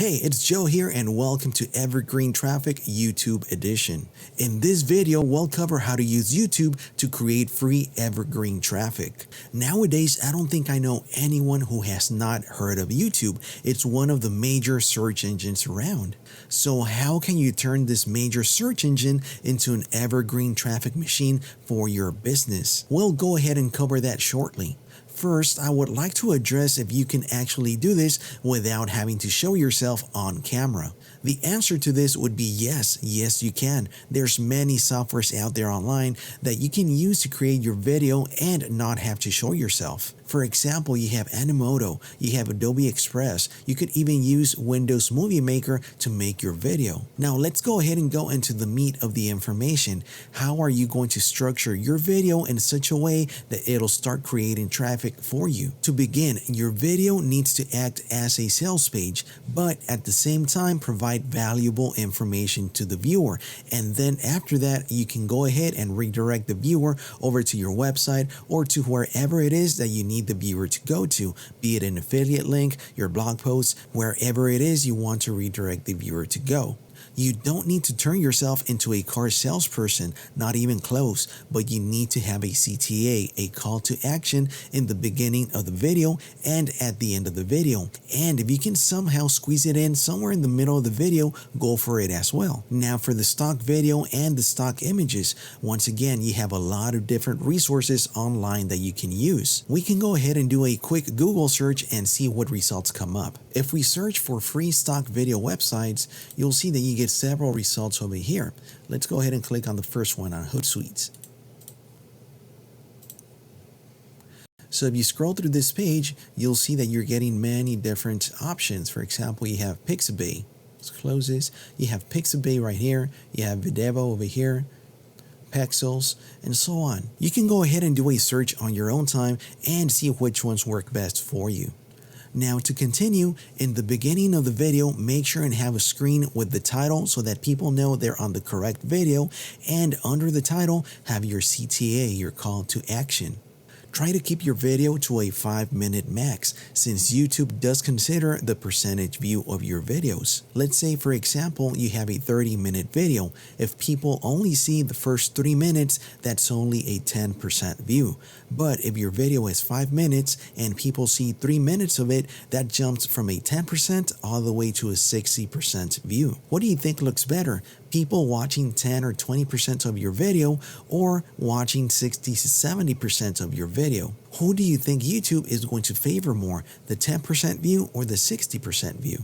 Hey, it's Joe here and welcome to Evergreen Traffic YouTube Edition. In this video, we'll cover how to use YouTube to create free evergreen traffic. Nowadays, I don't think I know anyone who has not heard of YouTube. It's one of the major search engines around. So how can you turn this major search engine into an evergreen traffic machine for your business? We'll go ahead and cover that shortly. First, I would like to address if you can actually do this without having to show yourself on camera. The answer to this would be yes, you can. There's many softwares out there online that you can use to create your video and not have to show yourself. For example, you have Animoto, you have Adobe Express, you could even use Windows Movie Maker to make your video. Now let's go ahead and go into the meat of the information. How are you going to structure your video in such a way that it'll start creating traffic for you? To begin, your video needs to act as a sales page, but at the same time provide valuable information to the viewer. And then after that, you can go ahead and redirect the viewer over to your website or to wherever it is that you need the viewer to go to, be it an affiliate link, your blog post, wherever it is you want to redirect the viewer to go. You don't need to turn yourself into a car salesperson, not even close, but you need to have a CTA, a call to action in the beginning of the video and at the end of the video. And if you can somehow squeeze it in somewhere in the middle of the video, go for it as well. Now for the stock video and the stock images, once again, you have a lot of different resources online that you can use. We can go ahead and do a quick Google search and see what results come up. If we search for free stock video websites, you'll see that you get several results over here. Let's go ahead and click on the first one on Hootsuite. So if you scroll through this page, you'll see that you're getting many different options. For example, you have Pixabay. Let's close this. You have Pixabay right here. You have Videvo over here, Pexels, and so on. You can go ahead and do a search on your own time and see which ones work best for you. Now to continue, in the beginning of the video, make sure and have a screen with the title so that people know they're on the correct video, and under the title, have your CTA, your call to action. Try to keep your video to a 5-minute max, since YouTube does consider the percentage view of your videos. Let's say, for example, you have a 30-minute video. If people only see the first 3 minutes, that's only a 10% view. But if your video is 5 minutes and people see 3 minutes of it, that jumps from a 10% all the way to a 60% view. What do you think looks better? People watching 10 or 20% of your video, or watching 60 to 70% of your video? Who do you think YouTube is going to favor more, the 10% view or the 60% view?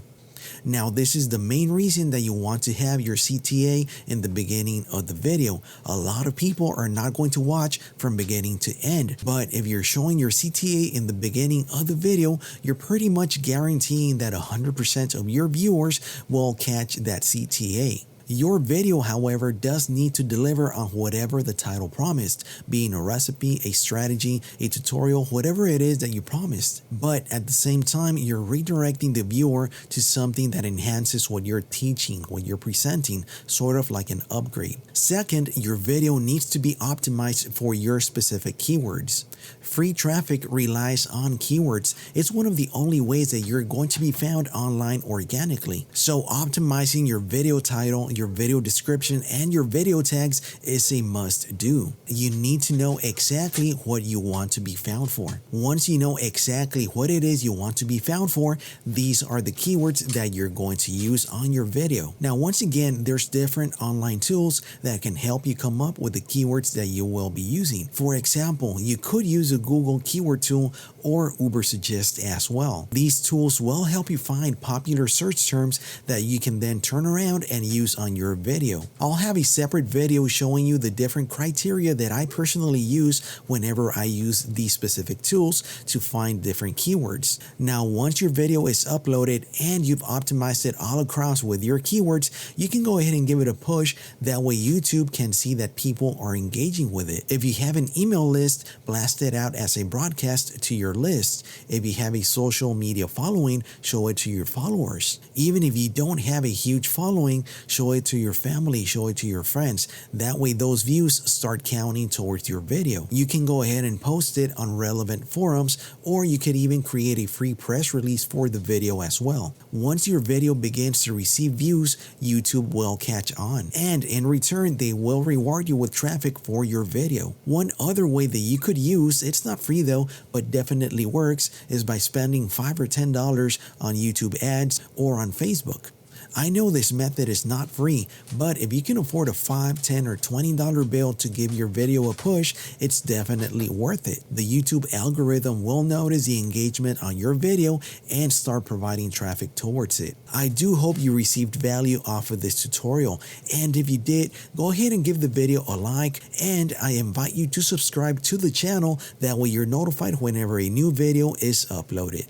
Now, this is the main reason that you want to have your CTA in the beginning of the video. A lot of people are not going to watch from beginning to end, but if you're showing your CTA in the beginning of the video, you're pretty much guaranteeing that 100% of your viewers will catch that CTA. Your video, however, does need to deliver on whatever the title promised, being a recipe, a strategy, a tutorial, whatever it is that you promised. But at the same time, you're redirecting the viewer to something that enhances what you're teaching, what you're presenting, sort of like an upgrade. Second, your video needs to be optimized for your specific keywords. Free traffic relies on keywords. It's one of the only ways that you're going to be found online organically. So optimizing your video title, your video description, and your video tags is a must do. You need to know exactly what you want to be found for. Once you know exactly what it is you want to be found for, these are the keywords that you're going to use on your video. Now, once again, there's different online tools that can help you come up with the keywords that you will be using. For example, you could use a Google keyword tool or Ubersuggest as well. These tools will help you find popular search terms that you can then turn around and use on your video. I'll have a separate video showing you the different criteria that I personally use whenever I use these specific tools to find different keywords. Now, once your video is uploaded and you've optimized it all across with your keywords, you can go ahead and give it a push. That way YouTube can see that people are engaging with it. If you have an email list, blast it out as a broadcast to your your list. If you have a social media following, show it to your followers. Even if you don't have a huge following, show it to your family, show it to your friends. That way those views start counting towards your video. You can go ahead and post it on relevant forums, or you could even create a free press release for the video as well. Once your video begins to receive views, YouTube will catch on, and in return they will reward you with traffic for your video. One other way that you could use, it's not free though, but definitely works, is by spending $5 or $10 on YouTube ads or on Facebook. I know this method is not free, but if you can afford a $5, $10, or $20 bill to give your video a push, it's definitely worth it. The YouTube algorithm will notice the engagement on your video and start providing traffic towards it. I do hope you received value off of this tutorial, and if you did, go ahead and give the video a like, and I invite you to subscribe to the channel. That way you're notified whenever a new video is uploaded.